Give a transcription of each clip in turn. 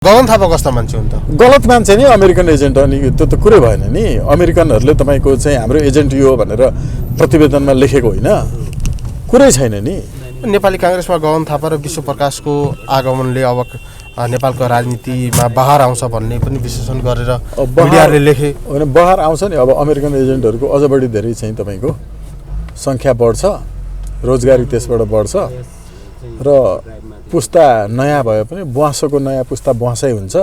गगन थापा कस्ता मान्छे हुन् त? गलत मान्छे नि, अमेरिकन एजेन्ट हो नि, त्यो त कुरै भएन नि। अमेरिकनहरूले तपाईँको चाहिँ हाम्रो एजेन्ट यो भनेर प्रतिवेदनमा लेखेको होइन, कुरै छैन नि। नेपाली काङ्ग्रेसमा गगन थापा र विश्व प्रकाशको आगमनले अब नेपालको राजनीतिमा बहार आउँछ भन्ने पनि विश्लेषण गरेर मिडियाले लेखे। होइन, बहार आउँछ नि। अब अमेरिकन एजेन्टहरूको अझ बढी धेरै चाहिँ तपाईँको सङ्ख्या बढ्छ, रोजगारी त्यसबाट बढ्छ र पुस्ता नयाँ भए पनि बुवासोको नयाँ पुस्ता बुवासै हुन्छ।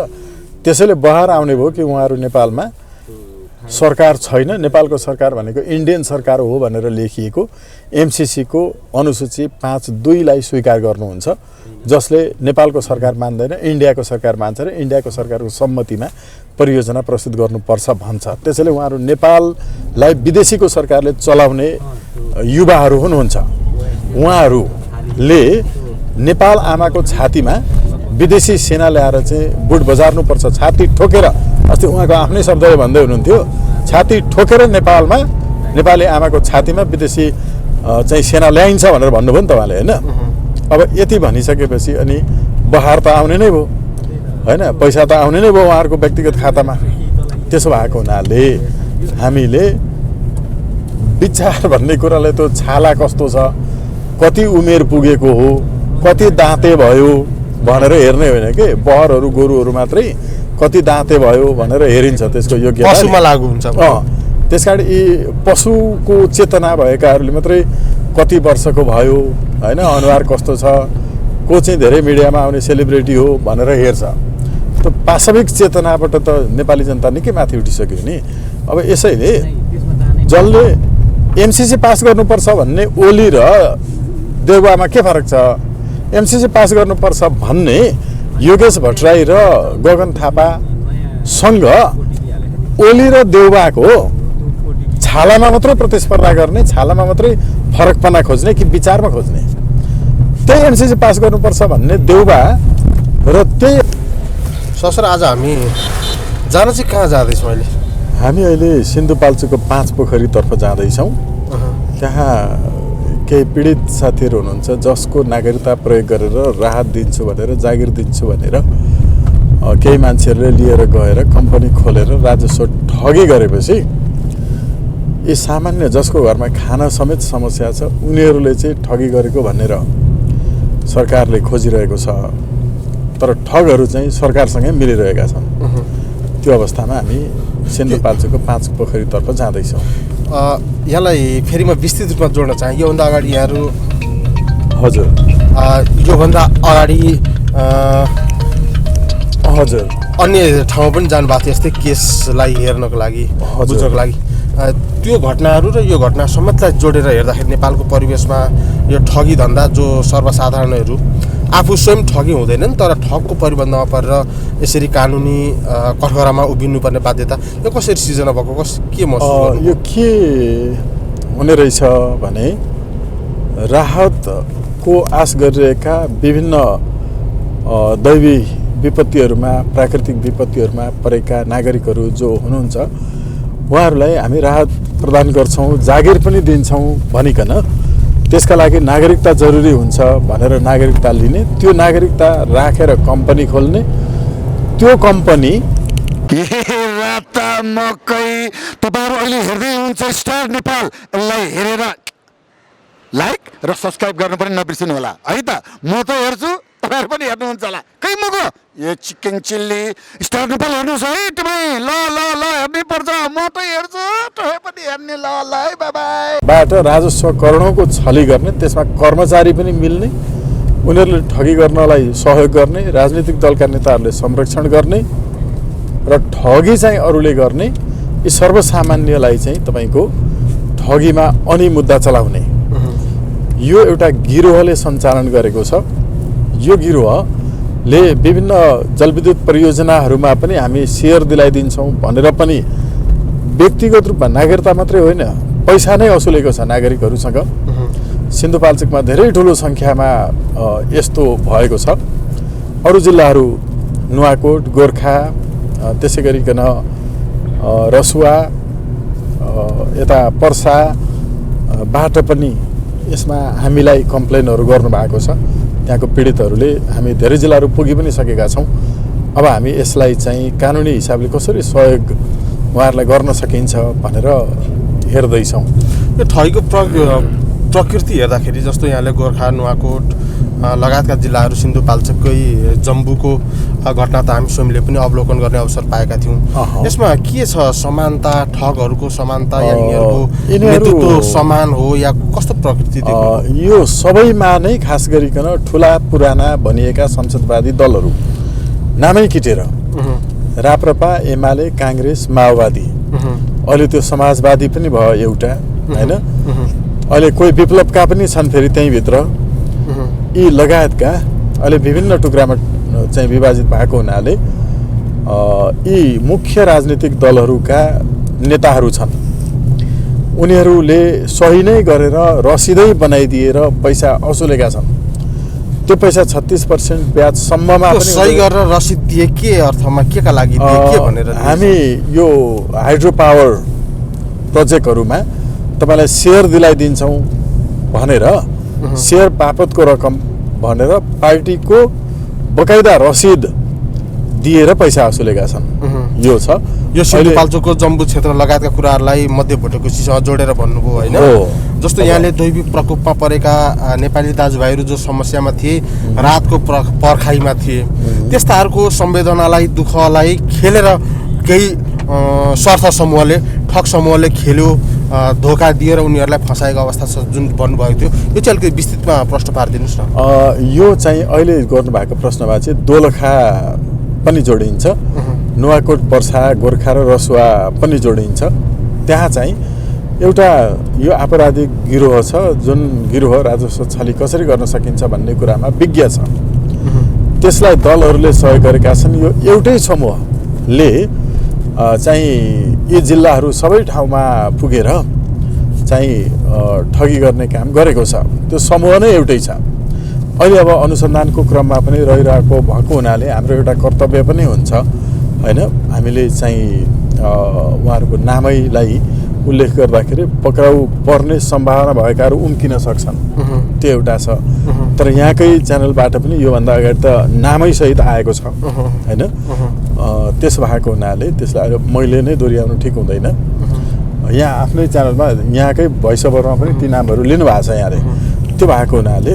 त्यसैले बहार आउने भयो कि उहाँहरू नेपालमा सरकार छैन, नेपालको सरकार भनेको इन्डियन सरकार हो भनेर लेखिएको एमसिसीको अनुसूची 5(2) स्वीकार गर्नुहुन्छ, जसले नेपालको सरकार मान्दैन, इन्डियाको सरकार मान्छ र इन्डियाको सरकारको सम्मतिमा परियोजना प्रस्तुत गर्नुपर्छ भन्छ। त्यसैले उहाँहरू नेपाललाई विदेशीको सरकारले चलाउने युवाहरू हुनुहुन्छ। उहाँहरूले नेपाल आमाको छातीमा विदेशी सेना ल्याएर चाहिँ बुट बजार्नुपर्छ, छाती ठोकेर। अस्ति उहाँको आफ्नै शब्दले भन्दै हुनुहुन्थ्यो, छाती ठोकेर नेपालमा नेपाली आमाको छातीमा विदेशी चाहिँ सेना ल्याइन्छ भनेर भन्नुभयो नि तपाईँले, होइन? अब यति भनिसकेपछि अनि बहार त आउने नै भयो, होइन? पैसा त आउने नै भयो उहाँहरूको व्यक्तिगत खातामा। त्यसो भएको हुनाले हामीले विचार भन्ने कुरालाई त छाला कस्तो छ, कति उमेर पुगेको हो, कति दाँते भयो भनेर हेर्ने होइन के। बहरहरू गोरुहरू मात्रै कति दाँते भयो भनेर हेरिन्छ, त्यसको योग्यता पशुमा लागु हुन्छ। त्यस कारण यी पशुको चेतना भएकाहरूले मात्रै कति वर्षको भयो, होइन, अनुहार कस्तो छ, को चाहिँ धेरै मिडियामा आउने सेलिब्रिटी हो भनेर हेर्छ। त वास्तविक चेतनाबाट त नेपाली जनता निकै माथि उठिसक्यो नि। अब यसैले जसले एमसिसी पास गर्नुपर्छ भन्ने ओली र देउवामा के फरक छ? एमसिसी पास गर्नुपर्छ भन्ने योगेश भट्टराई र गगन थापासँग ओली र देउवाको छालामा मात्रै प्रतिस्पर्धा गर्ने, छालामा मात्रै फरकपना खोज्ने कि विचारमा खोज्ने? त्यही एमसिसी पास गर्नुपर्छ भन्ने देउवा र त्यही। ससर, आज हामी जान चाहिँ कहाँ जाँदैछौँ अहिले? हामी अहिले सिन्धुपाल्चोकको 5 पोखरीतर्फ जाँदैछौँ। त्यहाँ केही पीडित साथीहरू हुनुहुन्छ जसको नागरिकता प्रयोग गरेर राहत दिन्छु भनेर, जागिर दिन्छु भनेर केही मान्छेहरूले लिएर गएर कम्पनी खोलेर राजस्व ठगी गरेपछि यी सामान्य जसको घरमा खाना समेत समस्या छ उनीहरूले चाहिँ ठगी गरेको भनेर सरकारले खोजिरहेको छ, तर ठगहरू चाहिँ सरकारसँगै मिलिरहेका छन्। त्यो अवस्थामा हामी सिन्धुपाल्चोकको 5 पोखरीतर्फ जाँदैछौँ। यहाँलाई फेरि म विस्तृत रूपमा जोड्न चाहेँ। योभन्दा अगाडि यहाँहरू हजुर योभन्दा अगाडि हजुर अन्य ठाउँ पनि जानुभएको थियो यस्तै केसलाई हेर्नको लागि, बुझ्नको लागि। त्यो घटनाहरू र यो घटना समेतलाई जोडेर हेर्दाखेरि नेपालको परिवेशमा यो ठगी धन्दा जो सर्वसाधारणहरू आफू स्वयं ठगी हुँदैनन् तर ठगको परिबन्धमा परेर यसरी कानुनी कठघरामा उभिनुपर्ने बाध्यता यो कसरी सिर्जना भएको, के महसुस? यो के हुने रहेछ भने राहतको आश गरिरहेका विभिन्न दैवी विपत्तिहरूमा, प्राकृतिक विपत्तिहरूमा परेका नागरिकहरू जो हुनुहुन्छ उहाँहरूलाई हामी राहत प्रदान गर्छौँ, जागिर पनि दिन्छौँ भनिकन त्यसका लागि नागरिकता जरुरी हुन्छ भनेर नागरिकता लिने, त्यो नागरिकता राखेर कम्पनी खोल्ने, त्यो कम्पनी मकै तपाईँहरू अहिले हेर्दै हुनुहुन्छ स्टार नेपाल। यसलाई हेरेर लाइक र सब्सक्राइब गर्नु पनि नबिर्सिनु होला है त। म त हेर्छु, तपाईँहरू पनि हेर्नुहुन्छ होला। कहीँ मको यो चिकन चिल्ली स्टार नेपाल हेर्नुहोस् है तपाईँ। ल ल ल हेर्नै पर्छ, म त हेर्छु, तपाईँ पनि हेर्ने। ल ल है, बाई बाई। बाट राजस्व करोडौँको छली गर्ने, त्यसमा कर्मचारी पनि मिल्ने, उनीहरूले ठगी गर्नलाई सहयोग गर्ने, राजनीतिक दलका नेताहरूले संरक्षण गर्ने र ठगी चाहिँ अरूले गर्ने, यी सर्वसामान्यलाई चाहिँ तपाईँको ठगीमा अनि मुद्दा चलाउने यो एउटा गिरोहले सञ्चालन गरेको छ। यो गिरोहले विभिन्न जलविद्युत परियोजनाहरूमा पनि हामी सेयर दिलाइदिन्छौँ भनेर पनि व्यक्तिगत रूपमा नागरिकता मात्रै होइन पैसा नै असुलेको छ नागरिकहरूसँग। सिन्धुपाल्चोकमा धेरै ठुलो सङ्ख्यामा यस्तो भएको छ। अरू जिल्लाहरू नुवाकोट, गोर्खा, त्यसै गरिकन रसुवा, यता पर्साबाट पनि यसमा हामीलाई कम्प्लेनहरू गर्नुभएको छ। त्यहाँको पीडितहरूले हामी धेरै जिल्लाहरू पुगी पनि सकेका छौँ। अब हामी यसलाई चाहिँ कानुनी हिसाबले कसरी सहयोग उहाँहरूलाई गर्न सकिन्छ भनेर हेर्दैछौँ। यो ठगीको प्रकृति हेर्दाखेरि जस्तो यहाँले गोर्खा, नुवाकोट लगायतका जिल्लाहरू, सिन्धुपाल्चोककै जम्बूको घटना त हामी स्वयंले पनि अवलोकन गर्ने अवसर पाएका थियौँ। यसमा के छ समानता, ठगहरूको समानता या यिनीहरूको नेतृत्व समान हो या कस्तो प्रकृति देख्नु? यो सबैमा नै खास गरिकन ठुला पुराना भनिएका संसदवादी दलहरू नामै किटेर राप्रपा, एमाले, काङ्ग्रेस, माओवादी, अहिले त्यो समाजवादी पनि भयो एउटा, होइन? अहिले कोही विप्लवका पनि छन् फेरि त्यहीँभित्र। यी लगायतका अहिले विभिन्न टुक्रामा चाहिँ विभाजित भएको हुनाले यी मुख्य राजनीतिक दलहरूका नेताहरू छन्। उनीहरूले सही नै गरेर रसिदै बनाइदिएर पैसा असुलेका छन्। त्यो पैसा 36% ब्याजसम्ममा पनि सही गरेर रसिद दिए के अर्थमा, के का लागि दिए, के भनेर? हामी यो हाइड्रो पावर प्रोजेक्टहरूमा तपाईँलाई सेयर दिलाइदिन्छौँ भनेर सेयर बापतको रकम भनेर पार्टीको बकाइदा रसिद दिएर पैसा असुलेका छन्। यो छ। यो सिन्धुपाल्चोकको जम्बू क्षेत्र लगायतका कुराहरूलाई मध्य भोटेकोसीसँग जोडेर भन्नुभयो, होइन? जस्तो यहाँले दैविक प्रकोपमा परेका नेपाली दाजुभाइहरू जो समस्यामा थिए, रातको पर्खाइमा थिए, त्यस्ताहरूको संवेदनालाई, दुःखलाई खेलेर केही स्वार्थ समूहले, ठग समूहले खेल्यो, धोका दिएर उनीहरूलाई फसाएको अवस्था छ जुन भन्नुभएको थियो। यो चाहिँ अलिकति विस्तृतमा प्रश्न पारिदिनुहोस् न। यो चाहिँ अहिले गर्नुभएको प्रश्नमा चाहिँ दोलखा पनि जोडिन्छ, नुवाकोट, पर्सा, गोर्खा र रसुवा पनि जोडिन्छ। त्यहाँ चाहिँ एउटा यो आपराधिक गिरोह छ जुन गिरोह राजस्व छली कसरी गर्न सकिन्छ भन्ने कुरामा विज्ञ छ। त्यसलाई दलहरूले सहयोग गरेका छन्। यो एउटै समूहले चाहिँ यी जिल्लाहरू सबै ठाउँमा पुगेर चाहिँ ठगी गर्ने काम गरेको छ। त्यो समूह नै एउटै छ। अहिले अब अनुसन्धानको क्रममा पनि रहिरहेको भएको हुनाले हाम्रो एउटा कर्तव्य पनि हुन्छ, होइन? हामीले चाहिँ उहाँहरूको नामैलाई उल्लेख गर्दाखेरि पक्राउ पर्ने सम्भावना भएकाहरू उम्किन सक्छन्, त्यो एउटा छ। तर यहाँकै च्यानलबाट पनि योभन्दा अगाडि त नामैसहित आएको छ, होइन? त्यसो भएको हुनाले त्यसलाई मैले नै दोहोऱ्याउनु ठिक हुँदैन। यहाँ आफ्नै च्यानलमा यहाँकै भोइस ओभरमा पनि ती नामहरू लिनुभएको छ यहाँले। त्यो भएको हुनाले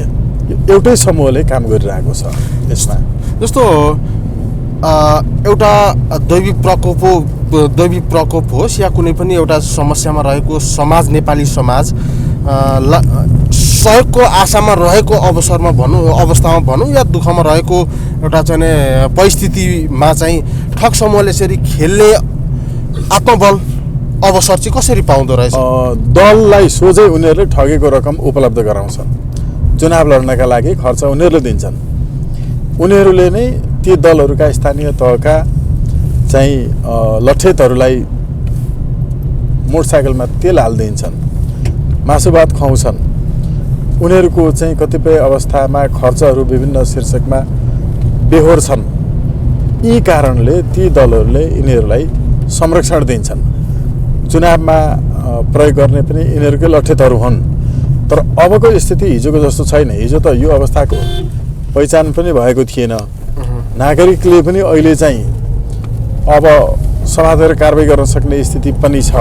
एउटै समूहले काम गरिरहेको छ यसमा। जस्तो एउटा दैविक प्रकोप होस् या कुनै पनि एउटा समस्यामा रहेको समाज, नेपाली समाज सहयोगको आशामा रहेको अवस्थामा भनौँ या दुःखमा रहेको एउटा चाहिँ परिस्थितिमा चाहिँ ठग समूहले यसरी खेल्ने आत्मबल अवसर चाहिँ कसरी पाउँदो रहेछ? दललाई सोझै उनीहरूले ठगेको रकम उपलब्ध गराउँछन्। चुनाव लड्नका लागि खर्च उनीहरूले दिन्छन्। उनीहरूले नै ती दलहरूका स्थानीय तहका चाहिँ लठेतहरूलाई मोटरसाइकलमा तेल हालिदिन्छन्, मासु भात खुवाउँछन्। उनीहरूको चाहिँ कतिपय अवस्थामा खर्चहरू विभिन्न शीर्षकमा बेहोर छन्। यी कारणले ती दलहरूले यिनीहरूलाई संरक्षण दिन्छन्। चुनावमा प्रयोग गर्ने पनि यिनीहरूकै लठेतहरू हुन्। तर अबको स्थिति हिजोको जस्तो छैन। हिजो त यो अवस्थाको पहिचान पनि भएको थिएन। नागरिकले पनि अहिले चाहिँ अब समातेर कारबाही गर्न सक्ने स्थिति पनि छ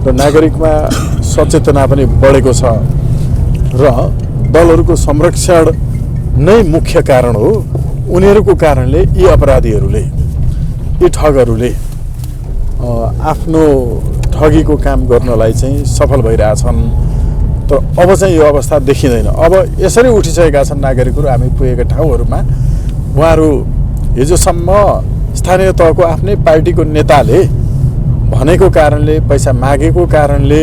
र नागरिकमा सचेतना पनि बढेको छ र दलहरूको संरक्षण नै मुख्य कारण हो। उनीहरूको कारणले यी अपराधीहरूले, यी ठगहरूले आफ्नो ठगीको काम गर्नलाई चाहिँ सफल भइरहेछन्। तर अब चाहिँ यो अवस्था देखिँदैन। अब यसरी उठिसकेका छन् नागरिकहरू हामी पुगेका ठाउँहरूमा। उहाँहरू हिजोसम्म स्थानीय तहको आफ्नै पार्टीको नेताले भनेको कारणले, पैसा मागेको कारणले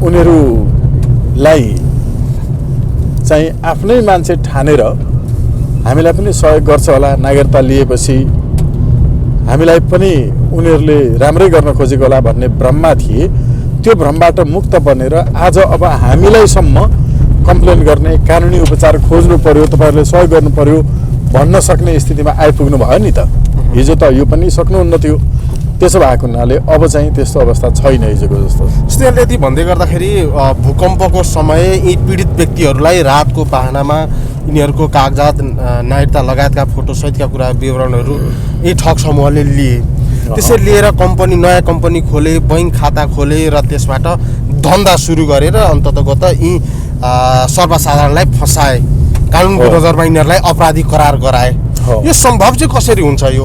उनीहरूलाई चाहिँ आफ्नै मान्छे ठानेर हामीलाई पनि सहयोग गर्छ होला, नागरिकता लिएपछि हामीलाई पनि उनीहरूले राम्रै गर्न खोजेको होला भन्ने भ्रममा थिए। त्यो भ्रमबाट मुक्त बनेर आज अब हामीलाईसम्म कम्प्लेन गर्ने, कानुनी उपचार खोज्नु पर्यो, तपाईँहरूले सहयोग गर्नु पर्यो भन्न सक्ने स्थितिमा आइपुग्नु भयो नि त। हिजो त यो पनि सक्नुहुन्न थियो। त्यसो भएको हुनाले अब चाहिँ त्यस्तो अवस्था छैन हिजोको जस्तो। यस्तै यति भन्दै गर्दाखेरि भूकम्पको समय यी पीडित व्यक्तिहरूलाई रातको पाहनामा यिनीहरूको कागजात नागरिकता लगायतका फोटोसहितका कुरा विवरणहरू यी ठग समूहले लिए। त्यसरी लिएर नयाँ कम्पनी खोले, बैङ्क खाता खोले र त्यसबाट धन्दा सुरु गरेर अन्ततगत यी सर्वसाधारणलाई फसाए, कानुनको नजरमा यिनीहरूलाई अपराधी करार गराए। यो सम्भव चाहिँ कसरी हुन्छ? यो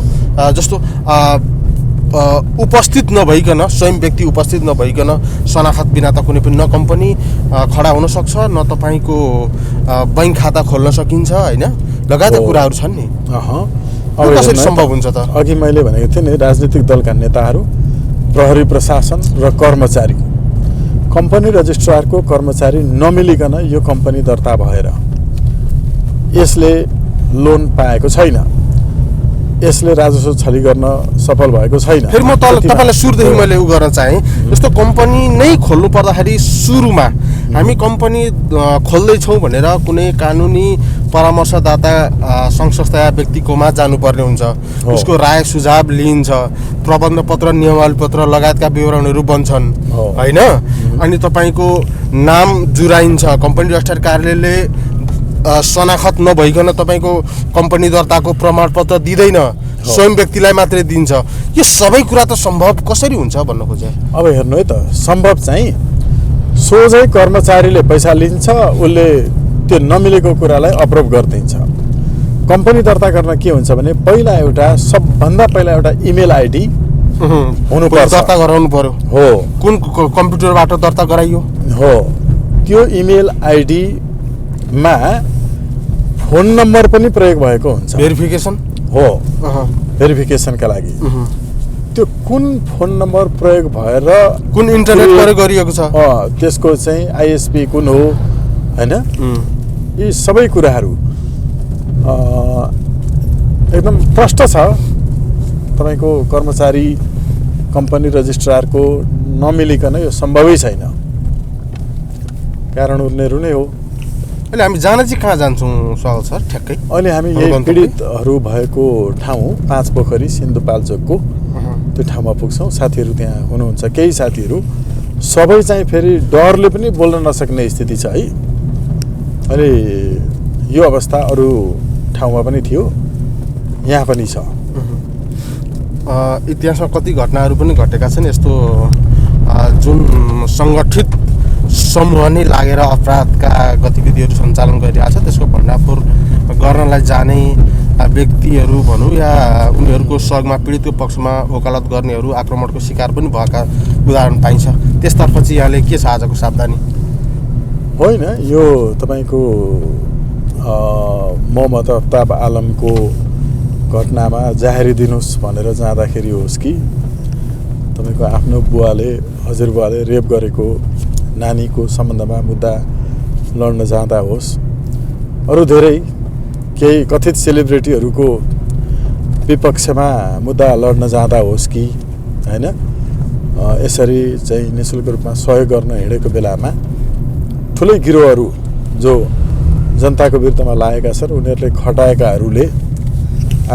जस्तो उपस्थित नभइकन, स्वयं व्यक्ति उपस्थित नभइकन शनाखत बिना त कुनै पनि न कम्पनी खडा हुन सक्छ, न तपाईँको बैङ्क खाता खोल्न सकिन्छ, होइन, लगायतका कुराहरू छन् नि। अब कसरी सम्भव हुन्छ त? अघि मैले भनेको थिएँ नि, राजनीतिक दलका नेताहरू, प्रहरी प्रशासन र कर्मचारी, कम्पनी रजिस्ट्रारको कर्मचारी नमिलिकन यो कम्पनी दर्ता भएर यसले लोन पाएको छैन, यसले राजस्व छली गर्न सफल भएको छैन। फेरि म तपाईँलाई सुरुदेखि मैले उ गर्न चाहेँ, जस्तो कम्पनी नै खोल्नु पर्दाखेरि सुरुमा हामी कम्पनी खोल्दैछौँ भनेर कुनै कानुनी परामर्शदाता संस्था या व्यक्तिकोमा जानुपर्ने हुन्छ, उसको राय सुझाव लिइन्छ, प्रबन्ध पत्र, नियमावली पत्र लगायतका विवरणहरू बन्छन्, होइन। अनि तपाईँको नाम जुराइन्छ, कम्पनी रजिस्ट्रार कार्यालयले शनाखत नभइकन तपाईँको कम्पनी दर्ताको प्रमाणपत्र दिँदैन, स्वयं व्यक्तिलाई मात्रै दिन्छ। यो सबै कुरा त सम्भव कसरी हुन्छ भन्न खोजेँ। अब हेर्नु है त, सम्भव चाहिँ सोझै कर्मचारीले पैसा लिन्छ, उसले त्यो नमिलेको कुरालाई अप्रुभ गरिदिन्छ। कम्पनी दर्ता गर्न के हुन्छ भने सबभन्दा पहिला एउटा इमेल आइडी हुनुपर्छ, दर्ता गराउनु पर्यो। हो, कुन कम्प्युटरबाट दर्ता गराइयो? हो, त्यो इमेल आइडीमा फोन नम्बर पनि प्रयोग भएको हुन्छ, भेरिफिकेसन। हो, भेरिफिकेसनका लागि त्यो कुन फोन नम्बर प्रयोग भएर कुन इन्टरनेट प्रयोग गरिएको छ, त्यसको चाहिँ आइएसपी कुन हो, होइन, यी सबै कुराहरू एकदम प्रष्ट छ। तपाईँको कर्मचारी कम्पनी रजिस्ट्रारको नमिलिकन यो सम्भवै छैन, कारण उनीहरू नै हो। अहिले हामी जान चाहिँ कहाँ जान्छौँ सवाल सर ठ्याक्कै? अहिले हामी यही पीडितहरू भएको ठाउँ 5 पोखरी सिन्धुपाल्चोकको त्यो ठाउँमा पुग्छौँ। साथीहरू त्यहाँ हुनुहुन्छ, केही साथीहरू, सबै चाहिँ फेरि डरले पनि बोल्न नसक्ने स्थिति छ है। अहिले यो अवस्था अरू ठाउँमा पनि थियो, यहाँ पनि छ। इतिहासमा कति घटनाहरू पनि घटेका छन् यस्तो जुन सङ्गठित समूह नै लागेर अपराधका गतिविधिहरू सञ्चालन गरिरहेछ, त्यसको भण्डाफोर गर्नलाई जाने व्यक्तिहरू भनौँ या उनीहरूको सहयोगमा पीडितको पक्षमा वकालत गर्नेहरू आक्रमणको शिकार पनि भएका उदाहरण पाइन्छ। त्यसतर्फ चाहिँ यहाँले के छ आजको सावधानी? होइन, यो तपाईँको मोहम्मद अफ्ताब आलमको घटनामा जाहेरी दिनुहोस् भनेर जाँदाखेरि होस् कि तपाईँको आफ्नो हजुरबुवाले रेप गरेको नानीको सम्बन्धमा मुद्दा लड्न जाँदा होस्, अरू धेरै केही कथित सेलिब्रिटीहरूको विपक्षमा मुद्दा लड्न जाँदा होस् कि होइन, यसरी चाहिँ निःशुल्क रूपमा सहयोग गर्न हिँडेको बेलामा ठुलै गिरोहहरू जो जनताको विरुद्धमा लागेका छन्, उनीहरूले खटाएकाहरूले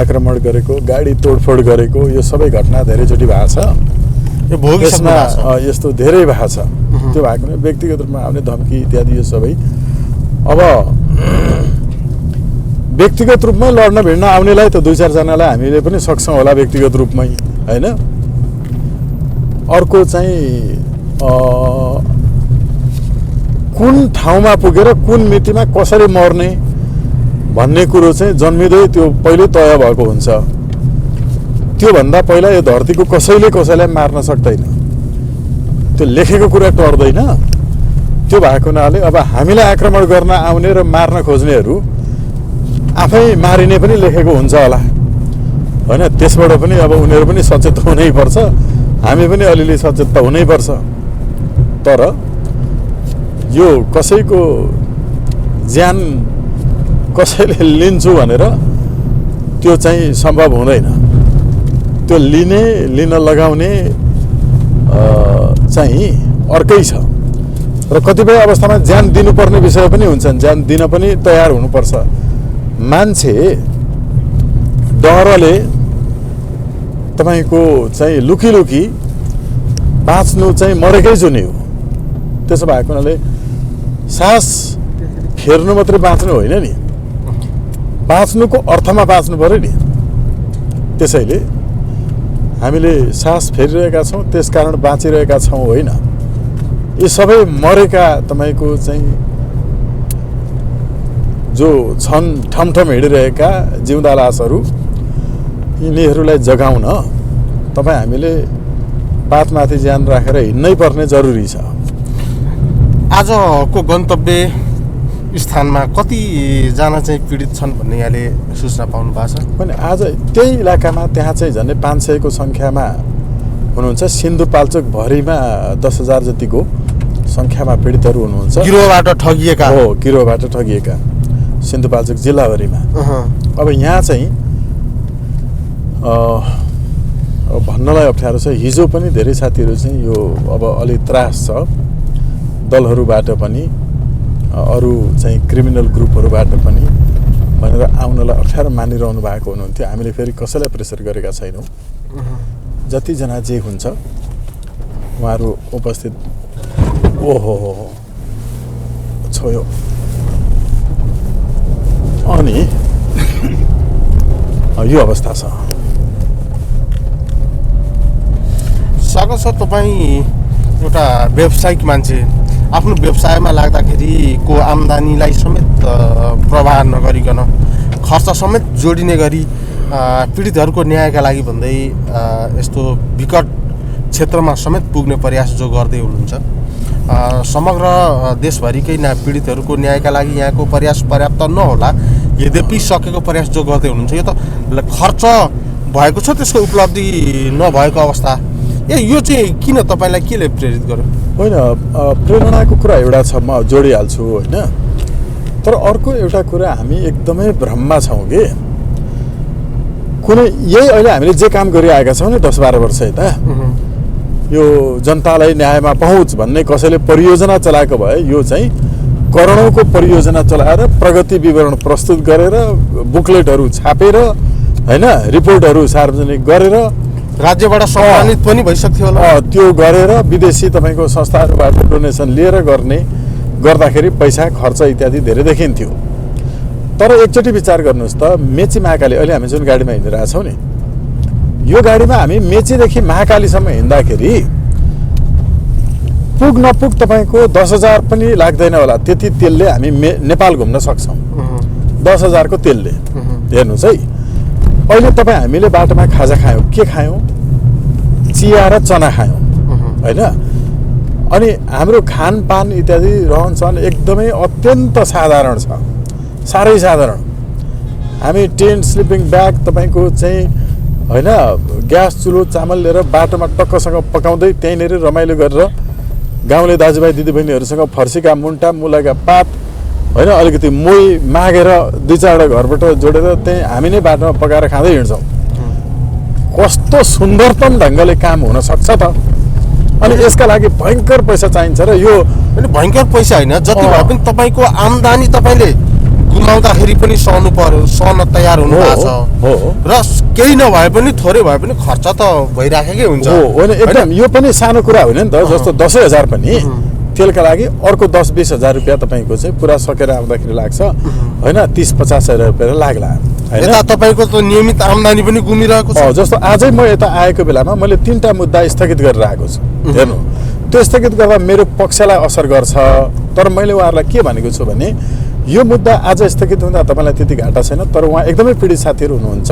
आक्रमण गरेको, गाडी तोडफोड गरेको, यो सबै घटना धेरैचोटि भएको छ। यसमा यस्तो धेरै भएको छ। त्यो भएको नै व्यक्तिगत रूपमा आउने धम्की इत्यादि यो सबै अब व्यक्तिगत रूपमै लड्न भिड्न आउनेलाई त 2-4 जनालाई हामीले पनि सक्छौँ होला व्यक्तिगत रूपमै, होइन। अर्को चाहिँ कुन ठाउँमा पुगेर कुन मितिमा कसरी मर्ने भन्ने कुरो चाहिँ जन्मिँदै त्यो पहिले तय भएको हुन्छ। त्योभन्दा पहिला यो धरतीको कसैलाई मार्न सक्दैन, त्यो लेखेको कुरा टर्दैन। त्यो भएको हुनाले अब हामीलाई आक्रमण गर्न आउने र मार्न खोज्नेहरू आफै मारिने पनि लेखेको हुन्छ होला, होइन। त्यसबाट पनि अब उनीहरू पनि सचेत हुनैपर्छ, हामी पनि अलिअलि सचेत त हुनैपर्छ। तर यो कसैको ज्यान कसैले लिन्छु भनेर त्यो चाहिँ सम्भव हुँदैन। त्यो लिन लगाउने चाहिँ अर्कै छ र कतिपय अवस्थामा ज्यान दिनुपर्ने विषय पनि हुन्छन्, ज्यान दिन पनि तयार हुनुपर्छ। मान्छे डरले तपाईँको चाहिँ लुकी लुकी बाँच्नु चाहिँ मरेकै जुनी हो। त्यसो भएको हुनाले सास फेर्नु मात्रै बाँच्नु होइन नि, बाँच्नुको अर्थमा बाँच्नु पर्यो नि। त्यसैले हामीले सास फेरिरहेका छौँ, त्यसकारण बाँचिरहेका छौँ होइन। यी सबै मरेका तपाईँको चाहिँ जो छन् ठमठम हिँडिरहेका जिउँदा लासहरू, यिनीहरूलाई जगाउन तपाईँ हामीले पातमाथि ज्यान राखेर हिँड्नै पर्ने जरुरी छ। आजको गन्तव्य स्थानमा कतिजना चाहिँ पीडित छन् भन्ने यहाँले सूचना पाउनु भएको छ? भने आज त्यही इलाकामा त्यहाँ चाहिँ झन्डै 500 को सङ्ख्यामा हुनुहुन्छ। सिन्धुपाल्चोकभरिमा 10,000 जतिको सङ्ख्यामा पीडितहरू हुनुहुन्छ। गिरोहबाट ठगिएका हो, गिरोहबाट ठगिएका सिन्धुपाल्चोक जिल्लाभरिमा। अब यहाँ चाहिँ भन्नलाई अप्ठ्यारो छ। हिजो पनि धेरै साथीहरू चाहिँ यो अब अलि त्रास छ, दलहरूबाट पनि अरू चाहिँ क्रिमिनल ग्रुपहरूबाट पनि भनेर आउनलाई अप्ठ्यारो मानिरहनु भएको हुनुहुन्थ्यो। हामीले फेरि कसैलाई प्रेसर गरेका छैनौँ। जतिजना जे हुन्छ उहाँहरू उपस्थित। ओहो छोयो। अनि यो अवस्था छ। सागर सर, तपाईँ एउटा व्यावसायिक मान्छे, आफ्नो व्यवसायमा लाग्दाखेरिको आम्दानीलाई समेत प्रवाह नगरिकन खर्च समेत जोडिने गरी पीडितहरूको न्यायका लागि भन्दै यस्तो विकट क्षेत्रमा समेत पुग्ने प्रयास जो गर्दै हुनुहुन्छ, समग्र देशभरिकै पीडितहरूको न्यायका लागि यहाँको प्रयास पर्याप्त नहोला, यद्यपि सकेको प्रयास जो गर्दै हुनुहुन्छ, यो त खर्च भएको छ, त्यसको उपलब्धि नभएको अवस्था। यो चाहिँ किन तपाईँलाई केले प्रेरित गर्यो? होइन, प्रेरणाको कुरा एउटा छ, म जोडिहाल्छु होइन। तर अर्को एउटा कुरा, हामी एकदमै भ्रममा छौँ कि कुनै यही अहिले हामीले जे काम गरिआएका छौँ नि 10-12 वर्ष यता, यो जनतालाई न्यायमा पहुँच भन्ने कसैले परियोजना चलाएको भए यो चाहिँ करोडौँको परियोजना चलाएर प्रगति विवरण प्रस्तुत गरेर बुकलेटहरू छापेर होइन, रिपोर्टहरू सार्वजनिक गरेर राज्यबाट सम्मानित पनि भइसक्थ्यो होला। त्यो गरेर विदेशी तपाईँको संस्थाहरूबाट डोनेसन लिएर गर्दाखेरि पैसा खर्च इत्यादि धेरै देखिन्थ्यो। तर एकचोटि विचार गर्नुहोस् त, मेची महाकाली अहिले हामी जुन गाडीमा हिँडिरहेछौँ नि, यो गाडीमा हामी मेचीदेखि महाकालीसम्म हिँड्दाखेरि पुग नपुग तपाईँको 10,000 पनि लाग्दैन होला, त्यति तेलले हामी नेपाल घुम्न सक्छौँ। 10,000 को तेलले। हेर्नुहोस् है, अहिले तपाईँ हामीले बाटोमा खाजा खायौँ, के खायौँ? चिया र चना खायौँ होइन। अनि हाम्रो खानपान इत्यादि रहनसहन एकदमै अत्यन्त साधारण छ, साह्रै साधारण। हामी टेन्ट, स्लिपिङ ब्याग तपाईँको चाहिँ होइन, ग्यास चुलो चामल लिएर बाटोमा टक्कसँग पकाउँदै त्यहीँनिर रमाइलो गरेर गाउँले दाजुभाइ दिदीबहिनीहरूसँग फर्सीका मुन्टा, मुलाका पात होइन, अलिकति मोही मागेर 2-4वटा घरबाट जोडेर त्यहीँ हामी नै बाटोमा पकाएर खाँदै हिँड्छौँ। कस्तो सुन्दरतम ढङ्गले काम हुन सक्छ त। अनि यसका लागि भयङ्कर पैसा चाहिन्छ र यो भयङ्कर पैसा होइन, जति भए पनि तपाईँको आम्दानी तपाईँले गुमाउँदाखेरि पनि सहन तयार हुनु भएको छ र केही नभए पनि थोरै भए पनि खर्च त भइराखेकै हुन्छ। होइन, एकदम यो पनि सानो कुरा होइन नि त। जस्तो 10,000 पनि तेलका लागि अर्को 10-20 हजार रुपियाँ तपाईँको चाहिँ पुरा सकेर आउँदाखेरि लाग्छ होइन, 30-50 हजार रुपियाँ लाग्ला होइन। तपाईँको त नियमित आम्दानी पनि गुमिरहेको छ। जस्तो आजै म यता आएको बेलामा मैले 3टा मुद्दा स्थगित गरेर आएको छु। हेर्नु, त्यो स्थगित गर्दा मेरो पक्षलाई असर गर्छ, तर मैले उहाँहरूलाई के भनेको छु भने यो मुद्दा आज स्थगित हुँदा तपाईँलाई त्यति घाटा छैन, तर उहाँ एकदमै पीडित साथीहरू हुनुहुन्छ,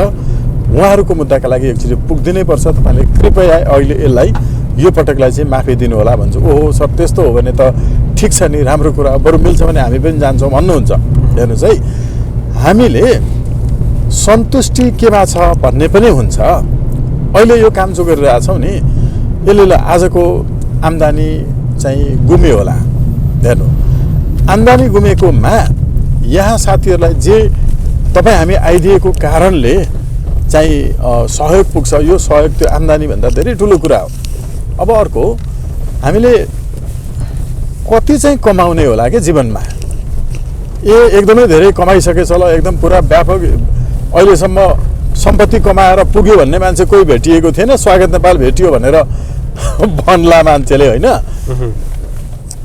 उहाँहरूको मुद्दाका लागि एकचोटि पुग्दिनै पर्छ। तपाईँले कृपया अहिले यसलाई यो पटकलाई चाहिँ माफी दिनु होला भन्छु। ओहो सर, त्यस्तो हो भने त ठिक छ नि, राम्रो कुरा, बरु मिल्छ भने हामी पनि जान्छौँ भन्नुहुन्छ। हेर्नुहोस् है, हामीले सन्तुष्टि केमा छ भन्ने पनि हुन्छ। अहिले यो काम जो गरिरहेछौँ नि, यसले आजको आम्दानी चाहिँ गुम्यो होला। हेर्नु, आम्दानी गुमेकोमा यहाँ साथीहरूलाई जे तपाईँ हामी आइदिएको कारणले चाहिँ सहयोग पुग्छ, यो सहयोग त्यो आम्दानीभन्दा धेरै ठुलो कुरा हो। अब अर्को, हामीले कति चाहिँ कमाउने होला कि जीवनमा? एकदमै धेरै कमाइसकेछ होला, एकदम पुरा व्यापक अहिलेसम्म सम्पत्ति कमाएर पुग्यो भन्ने मान्छे कोही भेटिएको थिएन। स्वागत नेपाल भेटियो भनेर भन्ला मान्छेले होइन।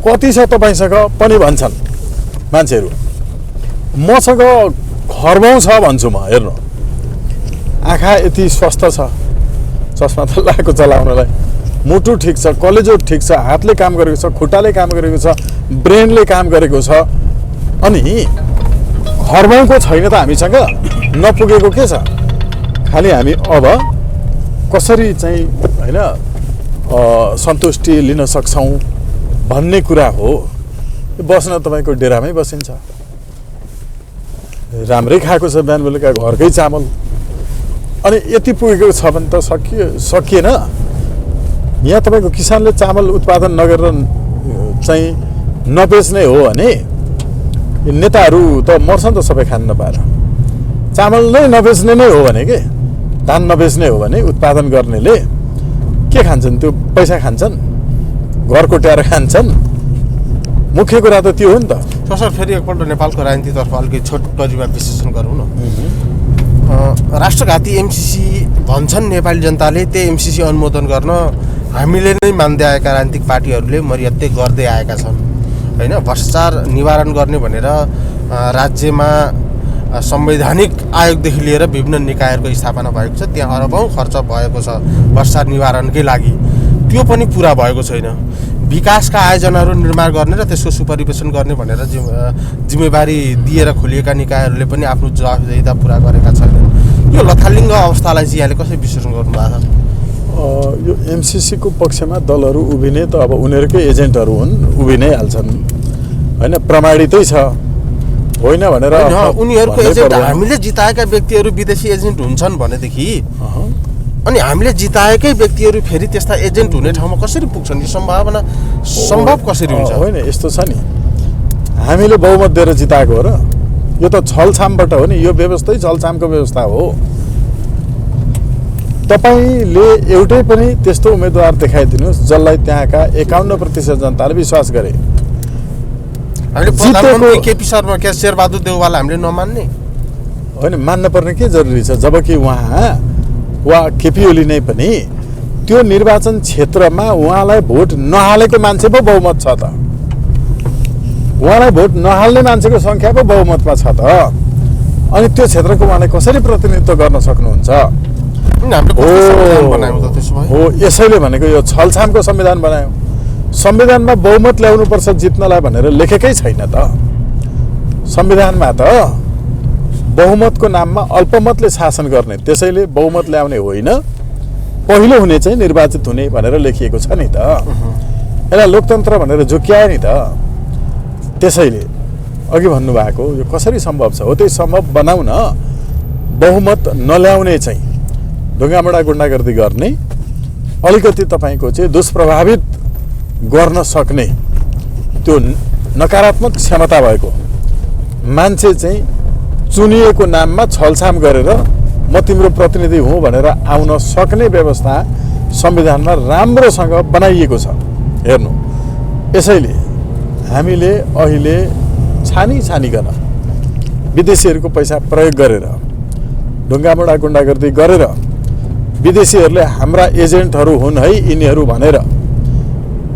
कति छ तपाईँसँग पनि भन्छन् मान्छेहरू। मसँग खर्बौँ छ भन्छु म। हेर्नु, आँखा यति स्वस्थ छ, चस्मा त लगाएको चलाउनलाई, मुटु ठिक छ, कलेजो ठिक छ, हातले काम गरेको छ, खुट्टाले काम गरेको छ, ब्रेनले काम गरेको छ, अनि खर्बौँको छैन त हामीसँग। नपुगेको के छ? खालि हामी अब कसरी चाहिँ होइन सन्तुष्टि लिन सक्छौँ भन्ने कुरा हो। बस्न तपाईँको डेरामै बसिन्छ, राम्रै खाएको छ बिहान बेलुका, घरकै चामल, अनि यति पुगेको छ भने त सकिएन। यहाँ तपाईँको किसानले चामल उत्पादन नगरेर चाहिँ नबेच्ने हो भने नेताहरू त मर्छन् त सबै खान नपाएर। चामल नै नबेच्ने नै हो भने के, धान नबेच्ने हो भने उत्पादन गर्नेले के खान्छन्? त्यो पैसा खान्छन्, घर कोट्याएर खान्छन्। मुख्य कुरा त त्यो हो नि त। सर फेरि एकपल्ट नेपालको राजनीतितर्फ अलिकति छोटकरीमा विश्लेषण गरौँ न। राष्ट्रघाती एमसिसी भन्छन् नेपाली जनताले, त्यही एमसिसी अनुमोदन गर्न हामीले नै मान्दै आएका राजनीतिक पार्टीहरूले मर्यादा गर्दै आएका छन् होइन। भ्रष्टाचार निवारण गर्ने भनेर राज्यमा संवैधानिक आयोगदेखि लिएर विभिन्न निकायहरूको स्थापना भएको छ, त्यहाँ अरबौँ खर्च भएको छ भ्रष्टाचार निवारणकै लागि। त्यो पनि पुरा भएको छैन। विकासका आयोजनाहरू निर्माण गर्ने र त्यसको सुपरिवेशन गर्ने भनेर जिम्मेवारी दिएर खोलिएका निकायहरूले पनि आफ्नो जवाफदेहिता पुरा गरेका छैनन्। यो लथालिङ्ग अवस्थालाई चाहिँ यहाँले कसरी विश्लेषण गर्नुभएको छ? यो एमसिसीको पक्षमा दलहरू उभिने त अब उनीहरूकै एजेन्टहरू हुन्, उभि नै हाल्छन् होइन। प्रमाणितै छ होइन भनेर उनीहरूको एजेन्ट हामीले जिताएका व्यक्तिहरू विदेशी एजेन्ट हुन्छन् भनेदेखि अनि हामीले जिताएकै व्यक्तिहरू फेरि त्यस्ता एजेन्ट हुने ठाउँमा कसरी पुग्छन्? यो सम्भावना सम्भव कसरी हुन्छ? होइन, यस्तो छ नि, हामीले बहुमत दिएर जिताएको हो र। यो त छलछामबाट हो नि, यो व्यवस्थै छलछामको व्यवस्था हो। तपाईँले एउटै पनि त्यस्तो उम्मेदवार देखाइदिनुहोस् जसलाई त्यहाँका 51% जनताले विश्वास गरे। हामीले प्रधानमन्त्री केपी शर्मा क्या शेरबहादुर देउवालाई हामीले नमान्ने होइन, मान्न पर्ने के जरुरी छ? जबकि उहाँ वा केपी ओली नै पनि त्यो निर्वाचन क्षेत्रमा उहाँलाई भोट नहालेको मान्छे पो बहुमत छ त। उहाँलाई भोट नहाल्ने मान्छेको सङ्ख्या पो बहुमतमा छ त। अनि त्यो क्षेत्रको उहाँले कसरी प्रतिनिधित्व गर्न सक्नुहुन्छ? हो, यसैले भनेको यो छलछामको संविधान बनायो। संविधानमा बहुमत ल्याउनुपर्छ जित्नलाई भनेर लेखेकै छैन त। संविधानमा त बहुमतको नाममा अल्पमतले शासन गर्ने, त्यसैले बहुमत ल्याउने होइन, पहिलो हुने चाहिँ निर्वाचित हुने भनेर लेखिएको छ नि त। यसलाई लोकतन्त्र भनेर झुक्यायो नि त। त्यसैले अघि भन्नुभएको यो कसरी सम्भव छ? हो, त्यही सम्भव बनाउन बहुमत नल्याउने चाहिँ ढुङ्गामुढा गुन्डागर्दी गर्ने, अलिकति तपाईँको चाहिँ दुष्प्रभावित गर्न सक्ने त्यो नकारात्मक क्षमता भएको मान्छे चाहिँ चुनिएको नाममा छलछाम गरेर म तिम्रो प्रतिनिधि हुँ भनेर आउन सक्ने व्यवस्था संविधानमा राम्रोसँग बनाइएको छ। हेर्नु, यसैले हामीले अहिले छानिकन विदेशीहरूको पैसा प्रयोग गरेर ढुङ्गामुढा गुन्डागर्दी गरेर विदेशीहरूले हाम्रा एजेन्टहरू हुन् है यिनीहरू भनेर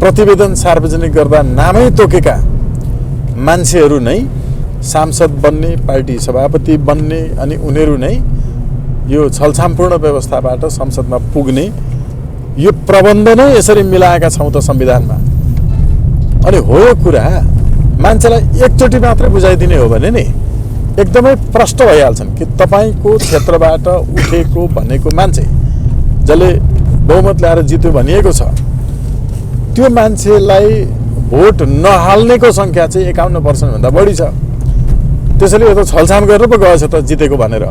प्रतिवेदन सार्वजनिक गर्दा नामै तोकेका मान्छेहरू नै सांसद बन्ने, पार्टी सभापति बन्ने, अनि उनीहरू नै यो छलछामपूर्ण व्यवस्थाबाट संसदमा पुग्ने, यो प्रबन्ध नै यसरी मिलाएका छौँ त संविधानमा। अनि हो यो कुरा मान्छेलाई एकचोटि मात्रै बुझाइदिने हो भने नि एकदमै प्रष्ट भइहाल्छन् कि तपाईँको क्षेत्रबाट उठेको भनेको मान्छे जसले बहुमत ल्याएर जित्यो भनिएको छ, त्यो मान्छेलाई भोट नहाल्नेको सङ्ख्या चाहिँ 51% भन्दा बढी छ। त्यसैले यो त छलछाम गरेर पो गएछ त जितेको भनेर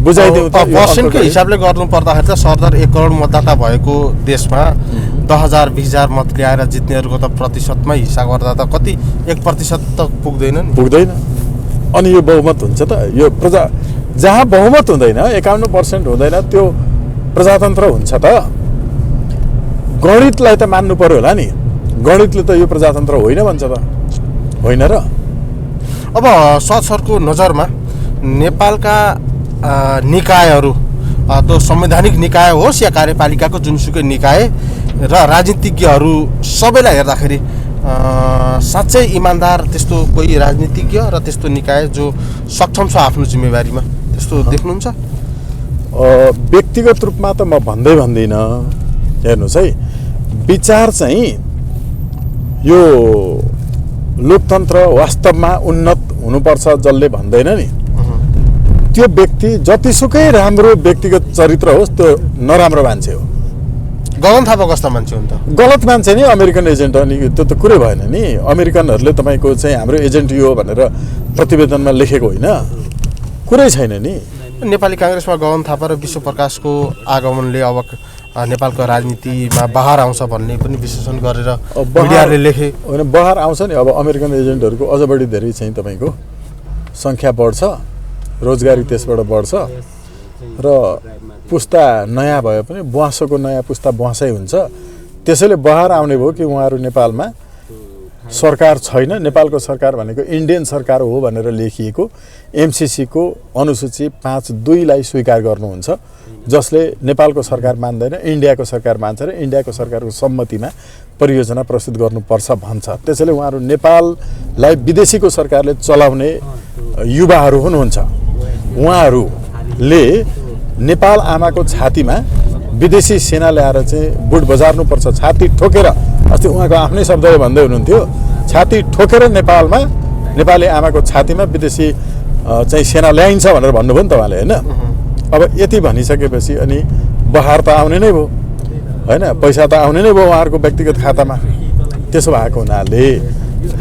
बुझाइदिउँ त। पर्सेन्टको हिसाबले गर्नु पर्दाखेरि त सरदार 1 करोड मतदाता भएको देशमा 10,000 20,000 मत ल्याएर जित्नेहरूको त प्रतिशतमै हिसाब गर्दा त कति 1% त पुग्दैन नि, पुग्दैन। अनि यो बहुमत हुन्छ त? यो प्रजा जहाँ बहुमत हुँदैन, 51% हुँदैन, त्यो प्रजातन्त्र हुन्छ त? गणितलाई त मान्नु पर्यो होला नि। गणितले त यो प्रजातन्त्र होइन भन्छ त, होइन र? अब सरको नजरमा नेपालका निकायहरू त्यो संवैधानिक निकाय होस् या कार्यपालिकाको जुनसुकै निकाय र राजनीतिज्ञहरू सबैलाई हेर्दाखेरि साँच्चै इमान्दार त्यस्तो कोही राजनीतिज्ञ र त्यस्तो निकाय जो सक्षम छ आफ्नो जिम्मेवारीमा त्यस्तो देख्नुहुन्छ? व्यक्तिगत रूपमा त म भन्दिनँ। हेर्नुहोस् है, विचार चाहिँ यो लोकतन्त्र वास्तवमा उन्नत हुनुपर्छ जसले भन्दैन नि, त्यो व्यक्ति जतिसुकै राम्रो व्यक्तिगत चरित्र होस् त्यो नराम्रो मान्छे हो। गगन थापा कस्ता मान्छे हुन् त? गलत मान्छे नि, अमेरिकन एजेन्ट अनि त्यो त कुरै भएन नि। अमेरिकनहरूले तपाईँको चाहिँ हाम्रो एजेन्ट यो भनेर प्रतिवेदनमा लेखेको होइन, कुरै छैन नि। नेपाली काङ्ग्रेसमा गगन थापा र विश्वप्रकाशको आगमनले अब नेपालको राजनीतिमा बहार आउँछ भन्ने पनि विश्लेषण गरेर मिडियाले लेखे होइन। बहार आउँछ नि, अब अमेरिकन एजेन्टहरूको अझ बढी धेरै चाहिँ तपाईँको सङ्ख्या बढ्छ, रोजगारी त्यसबाट बढ्छ र पुस्ता नयाँ भए पनि बुवासोको नयाँ पुस्ता बुवासै हुन्छ। त्यसैले बहार आउने भयो कि उहाँहरू नेपालमा सरकार छैन, नेपालको सरकार भनेको इन्डियन सरकार हो भनेर लेखिएको एमसिसीको अनुसूची 5(2) स्वीकार गर्नुहुन्छ, जसले नेपालको सरकार मान्दैन, इन्डियाको सरकार मान्छ र इन्डियाको सरकारको सम्मतिमा परियोजना प्रस्तुत गर्नुपर्छ भन्छ। त्यसैले उहाँहरू नेपाललाई विदेशीको सरकारले चलाउने युवाहरू हुनुहुन्छ। उहाँहरूले नेपाल आमाको छातीमा विदेशी सेना ल्याएर चाहिँ बुट बजार्नुपर्छ, छाती ठोकेर। अस्ति उहाँको आफ्नै शब्दले भन्दै हुनुहुन्थ्यो, छाती ठोकेर नेपालमा नेपाली आमाको छातीमा विदेशी चाहिँ सेना ल्याइन्छ भनेर भन्नुभयो नि तपाईँले, होइन? अब यति भनिसकेपछि अनि बहार त आउने नै भयो, होइन? पैसा त आउने नै भयो उहाँहरूको व्यक्तिगत खातामा। त्यसो भएको हुनाले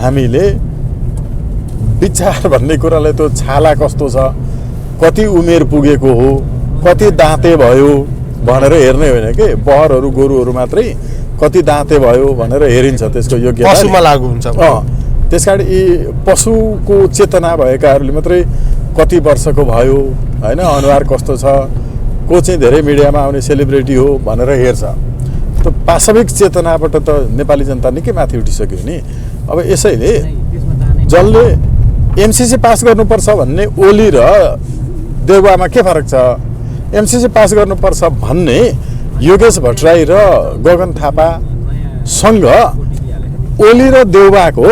हामीले विचार भन्ने कुरालाई त्यो छाला कस्तो छ, कति उमेर पुगेको हो, कति दाँते भयो भनेर हेर्ने होइन कि। बहरहरू गोरुहरू मात्रै कति दाँते भयो भनेर हेरिन्छ, त्यसको योग्यता पशुमा लागु हुन्छ। त्यस कारण यी पशुको चेतना भएकाहरूले मात्रै कति वर्षको भयो, होइन, अनुहार कस्तो छ, को चाहिँ धेरै मिडियामा आउने सेलिब्रिटी हो भनेर हेर्छ। त वास्तविक चेतनाबाट त नेपाली जनता निकै माथि उठिसक्यो नि। अब यसैले जसले एमसिसी पास गर्नुपर्छ भन्ने ओली र देउवामा के फरक छ? एमसिसी पास गर्नुपर्छ भन्ने योगेश भट्टराई र गगन थापासँग ओली र देउवाको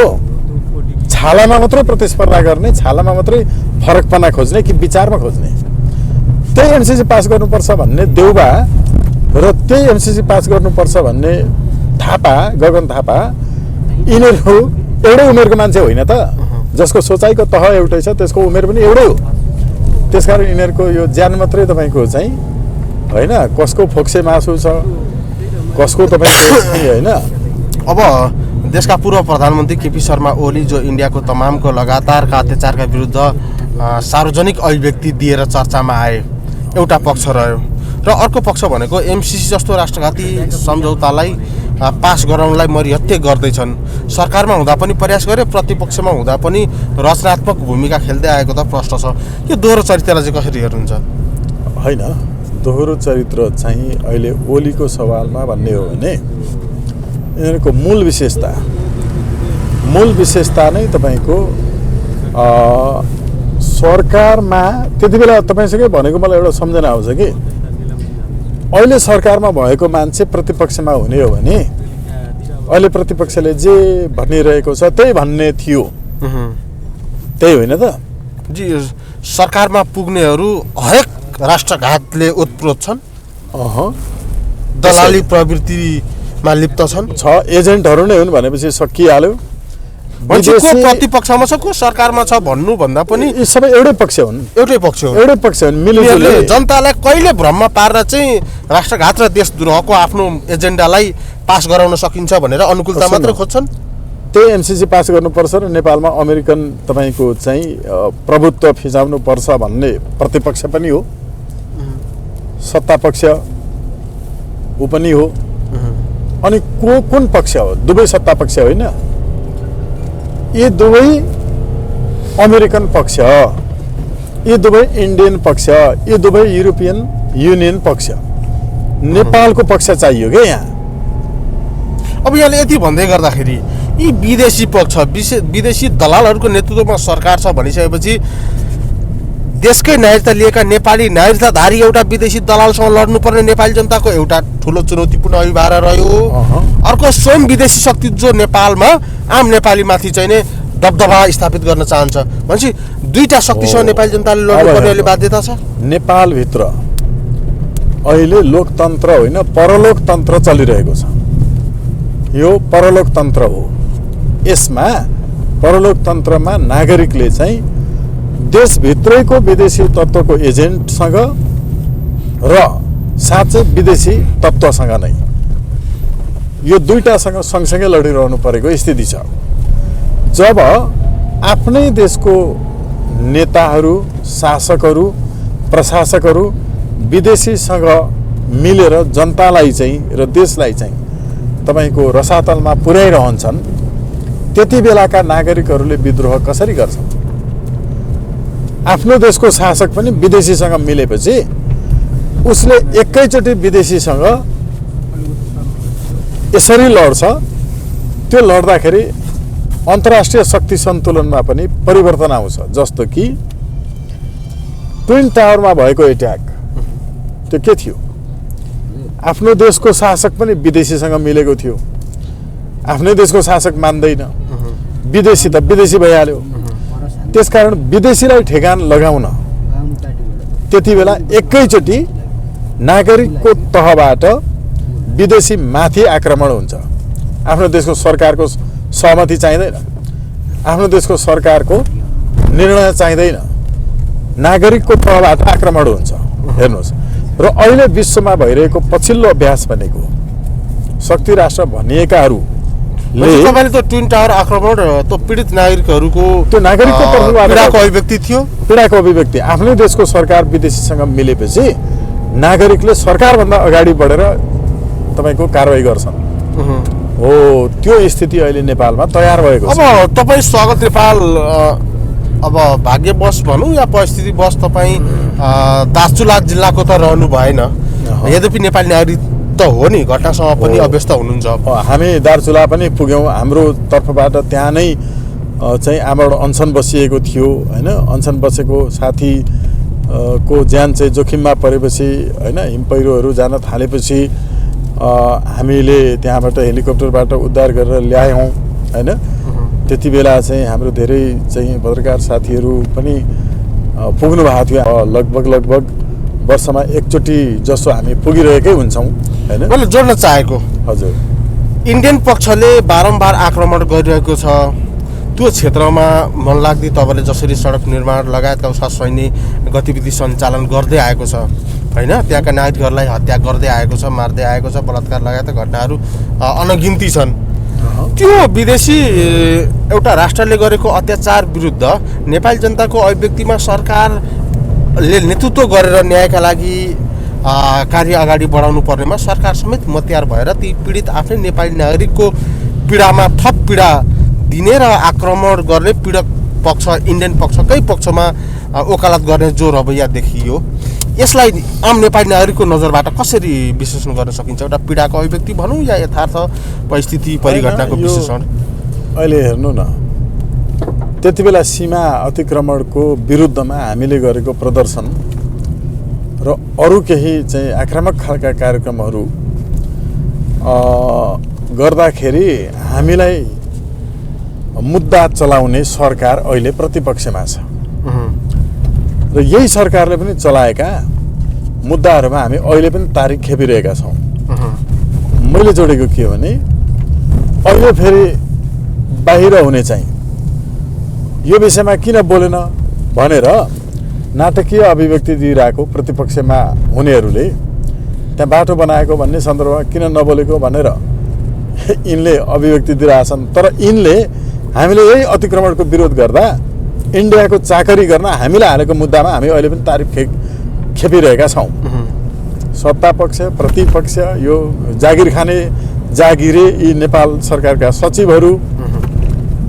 छालामा मात्रै प्रतिस्पर्धा गर्ने, छालामा मात्रै फरकपना खोज्ने कि विचारमा खोज्ने? त्यही एमसिसी पास गर्नुपर्छ भन्ने देउवा र त्यही एमसिसी पास गर्नुपर्छ भन्ने थापा, गगन थापा, यिनीहरू एउटै उमेरको मान्छे होइन त? जसको सोचाइको तह एउटै छ त्यसको उमेर पनि एउटै हो। त्यसकारण यिनीहरूको यो ज्यान मात्रै तपाईँको चाहिँ होइन, कसको फोक्से मासु छ, कसको तपाईँको होइन। अब देशका पूर्व प्रधानमन्त्री केपी शर्मा ओली जो इन्डियाको तमामको लगातारका अत्याचारका विरुद्ध सार्वजनिक अभिव्यक्ति दिएर चर्चामा आए, एउटा पक्ष रह्यो र अर्को पक्ष भनेको एमसिसी जस्तो राष्ट्रघाती सम्झौतालाई पास गराउनलाई मरिहत्ते गर्दैछन्। सरकारमा हुँदा पनि प्रयास गरे, प्रतिपक्षमा हुँदा पनि रचनात्मक भूमिका खेल्दै आएको त प्रश्न छ। यो दोहोरो चरित्रलाई चाहिँ कसरी हेर्नुहुन्छ? होइन, दोहोरो चरित्र चाहिँ अहिले ओलीको सवालमा भन्ने हो भने यिनीहरूको मूल विशेषता नै तपाईँको सरकारमा त्यति बेला तपाईँसँगै भनेको मलाई एउटा सम्झना आउँछ कि अहिले सरकारमा भएको मान्छे प्रतिपक्षमा हुने हो भने अहिले प्रतिपक्षले जे भनिरहेको छ त्यही भन्ने थियो, त्यही होइन त? जी, सरकारमा पुग्नेहरू हरेक राष्ट्रघातले ओतप्रोत छन्, दलाली प्रवृत्तिमा लिप्त छन्। एजेन्टहरू नै हुन् भनेपछि सकिहाल्यो। को प्रतिपक्षमा छ, को सरकारमा छ भन्नुभन्दा पनि यी सबै एउटै पक्ष हुन्, एउटै पक्ष हुन्। मिलिजुली जनतालाई कहिले भ्रममा पारेर चाहिँ राष्ट्रघात र देशद्रोहको आफ्नो एजेन्डालाई पास गराउन सकिन्छ भनेर अनुकूलता मात्र खोज्छन्। त्यही एमसिसी पास गर्नुपर्छ र नेपालमा अमेरिकन तपाईँको चाहिँ प्रभुत्व फिजाउनु पर्छ भन्ने प्रतिपक्ष पनि हो, सत्ता पक्ष ऊ पनि हो। अनि कुन पक्ष हो? दुवै सत्ता पक्ष होइन, यी दुवै अमेरिकन पक्ष, यी दुवै इन्डियन पक्ष, यी दुवै युरोपियन युनियन पक्ष। नेपालको पक्ष चाहियो क्या यहाँ। अब यहाँले यति भन्दै गर्दाखेरि यी विदेशी पक्ष, विदेशी दलालहरूको नेतृत्वमा सरकार छ भनिसकेपछि देशकै नागरिकता लिएका नेपाली नागरिकताधारी एउटा विदेशी दलालसँग लड्नुपर्ने नेपाली जनताको एउटा ठुलो चुनौतीपूर्ण अभिभार रह्यो। अर्को स्वयं विदेशी शक्ति जो नेपालमा आम नेपालीमाथि चाहिँ नै दबदबा स्थापित गर्न चाहन्छ भनेपछि दुईटा शक्तिसँग नेपाली जनताले लड्नुपर्ने अहिले बाध्यता छ। नेपालभित्र अहिले लोकतन्त्र होइन परलोकतन्त्र चलिरहेको छ। यो परलोकतन्त्र हो। यसमा परलोकतन्त्रमा नागरिकले चाहिँ देशभित्रैको विदेशी तत्त्वको एजेन्टसँग र साँच्चै विदेशी तत्त्वसँग नै यो दुईटासँग सँगसँगै लडिरहनु परेको स्थिति छ। जब आफ्नै देशको नेताहरू, शासकहरू, प्रशासकहरू विदेशीसँग मिलेर जनतालाई चाहिँ र देशलाई चाहिँ तपाईको रसातलमा पुर्याइरहन्छन्, त्यति बेलाका नागरिकहरूले विद्रोह कसरी गर्छन्? आफ्नो देशको शासक पनि विदेशीसँग मिलेपछि उसले एकैचोटि विदेशीसँग यसरी लड्छ। त्यो लड्दाखेरि अन्तर्राष्ट्रिय शक्ति सन्तुलनमा पनि परिवर्तन आउँछ। जस्तो कि ट्विन टावरमा भएको एट्याक, त्यो के थियो? आफ्नो देशको शासक पनि विदेशीसँग मिलेको थियो। आफ्नै देशको शासक मान्दैन, विदेशी त विदेशी भइहाल्यो। त्यसकारण विदेशीलाई ठेगान लगाउन त्यति बेला एकैचोटि नागरिकको तहबाट विदेशी माथि आक्रमण हुन्छ। आफ्नो देशको सरकारको सहमति चाहिँदैन, आफ्नो देशको सरकारको निर्णय चाहिँदैन, नागरिकको तहबाट आक्रमण हुन्छ। हेर्नुहोस्, र अहिले विश्वमा भइरहेको पछिल्लो अभ्यास भनेको शक्ति राष्ट्र भनिएकाहरू तपाईँले त ट्विन टावर आक्रमण त पीडित नागरिकहरूको त्यो नागरिकको तर्फबाट पीडाको अभिव्यक्ति थियो। पीडाको अभिव्यक्ति आफ्नै देशको सरकार विदेशीसँग मिलेपछि नागरिकले सरकारभन्दा अगाडि बढेर तपाईँको कारवाही गर्छन्। हो, त्यो स्थिति अहिले नेपालमा तयार भएको छ। अब तपाईँ स्वागत नेपाल अब भाग्यवश भनौँ या परिस्थितिवश तपाईँ दार्चुला जिल्लाको त रहनु भएन, यद्यपि नेपाली नागरिक त हो नि, घटनासँग पनि अभ्यस्त हुनुहुन्छ। हामी दार्चुला पनि पुग्यौँ। हाम्रो तर्फबाट त्यहाँ नै चाहिँ आमाबाट अनसन बसिएको थियो होइन। अनसन बसेको साथी को ज्यान चाहिँ जोखिममा परेपछि होइन, हिम पहिरोहरू जान थालेपछि हामीले त्यहाँबाट हेलिकप्टरबाट उद्धार गरेर ल्यायौँ होइन। त्यति बेला चाहिँ हाम्रो धेरै चाहिँ पत्रकार साथीहरू पनि पुग्नु भएको थियो। लगभग वर्षमा एकचोटि जसो हामी पुगिरहेकै हुन्छौँ होइन। मैले जोड्न चाहेको, हजुर, इन्डियन पक्षले बारम्बार आक्रमण गरिरहेको छ त्यो क्षेत्रमा। मनलाग्दी तपाईँले जसरी सडक निर्माण लगायतका उसका सैन्य गतिविधि सञ्चालन गर्दै आएको छ होइन, त्यहाँका नागरिकहरूलाई हत्या गर्दै आएको छ, मार्दै आएको छ, बलात्कार लगायतका घटनाहरू अनगिन्ती छन्। त्यो विदेशी एउटा राष्ट्रले गरेको अत्याचार विरुद्ध नेपाली जनताको अभिव्यक्तिमा सरकारले नेतृत्व गरेर न्यायका लागि कार्य अगाडि बढाउनु पर्नेमा सरकार समेत मत्यार भएर ती पीडित आफ्नै नेपाली नागरिकको पीडामा थप पीडा दिने र आक्रमण गर्ने पीडक पक्ष इन्डियन पक्षकै पक्षमा वकालत गर्ने जो रवैया देखियो, यसलाई आम नेपाली नागरिकको नजरबाट कसरी विश्लेषण गर्न सकिन्छ? एउटा पीडाको अभिव्यक्ति भनौँ या यथार्थ परिस्थिति परिघटनाको विश्लेषण? अहिले हेर्नु न, त्यति बेला सीमा अतिक्रमणको विरुद्धमा हामीले गरेको प्रदर्शन र अरू केही चाहिँ आक्रामक खालका कार्यक्रमहरू गर्दाखेरि हामीलाई मुद्दा चलाउने सरकार अहिले प्रतिपक्षमा छ र यही सरकारले पनि चलाएका मुद्दाहरूमा हामी अहिले पनि तारिख खेपिरहेका छौँ। मैले जोडेको के हो भने अहिले फेरि बाहिर हुने चाहिँ यो विषयमा किन बोलेन भनेर नाटकीय अभिव्यक्ति दिइरहेको प्रतिपक्षमा हुनेहरूले त्यहाँ बाटो बनाएको भन्ने सन्दर्भमा किन नबोलेको भनेर यिनले अभिव्यक्ति दिइरहेछन्। तर यिनले हामीले यही अतिक्रमणको विरोध गर्दा इन्डियाको चाकरी गर्न हामीलाई हालेको मुद्दामा हामी अहिले पनि तारिख खेपिरहेका छौँ। सत्ता पक्ष प्रतिपक्ष यो जागिर खाने जागिरे यी नेपाल सरकारका सचिवहरू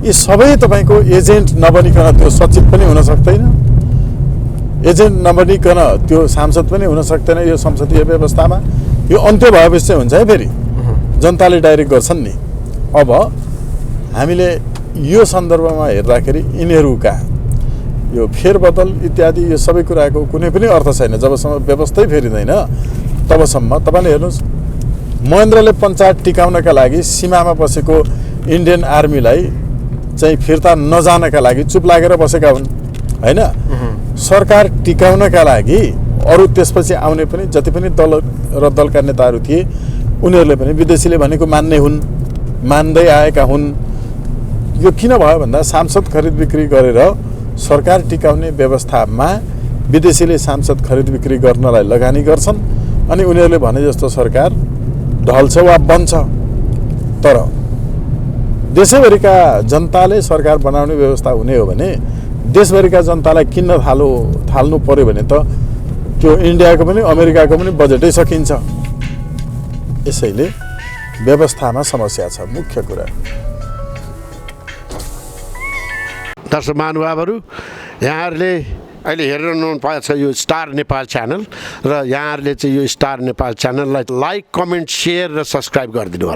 यी सबै तपाईँको एजेन्ट नबनिकन त्यो सचिव पनि हुन सक्दैन, एजेन्ट नबनिकन त्यो सांसद पनि हुन सक्दैन। यो संसदीय व्यवस्थामा यो अन्त्य भएपछि हुन्छ है, फेरि जनताले डाइरेक्ट गर्छन् नि। अब हामीले यो सन्दर्भमा हेर्दाखेरि यिनीहरूका यो फेरबदल इत्यादि यो सबै कुराको कुनै पनि अर्थ छैन। जबसम्म व्यवस्थै फेरिँदैन तबसम्म तपाईँले हेर्नुहोस्, महेन्द्रले पञ्चायत टिकाउनका लागि सीमामा बसेको इन्डियन आर्मीलाई चाहिँ फिर्ता नजानका लागि चुप लागेर बसेका हुन् होइन। सरकार टिकाउनका लागि अरू त्यसपछि आउने पनि जति पनि दल र दलका नेताहरू थिए उनीहरूले पनि विदेशीले भनेको मान्ने हुन्, मान्दै आएका हुन्। यो किन भयो भन्दा सांसद खरिद बिक्री गरेर सरकार टिकाउने व्यवस्थामा विदेशीले सांसद खरिद बिक्री गर्नलाई लगानी गर्छन् अनि उनीहरूले भने जस्तो सरकार ढल्छ वा बन्छ। तर देशैभरिका जनताले सरकार बनाउने व्यवस्था हुने हो भने देशभरिका जनतालाई किन्न थाल्नु पर्यो भने त त्यो इन्डियाको पनि अमेरिकाको पनि बजेटै सकिन्छ। यसैले व्यवस्थामा समस्या छ मुख्य कुरा। दर्शक महानुभावहरू, यहाँहरूले अहिले हेरिरहनु भएको छ यो स्टार नेपाल च्यानल र यहाँहरूले चाहिँ यो स्टार नेपाल च्यानललाई लाइक, कमेन्ट, सेयर र सब्सक्राइब गरिदिनु होला।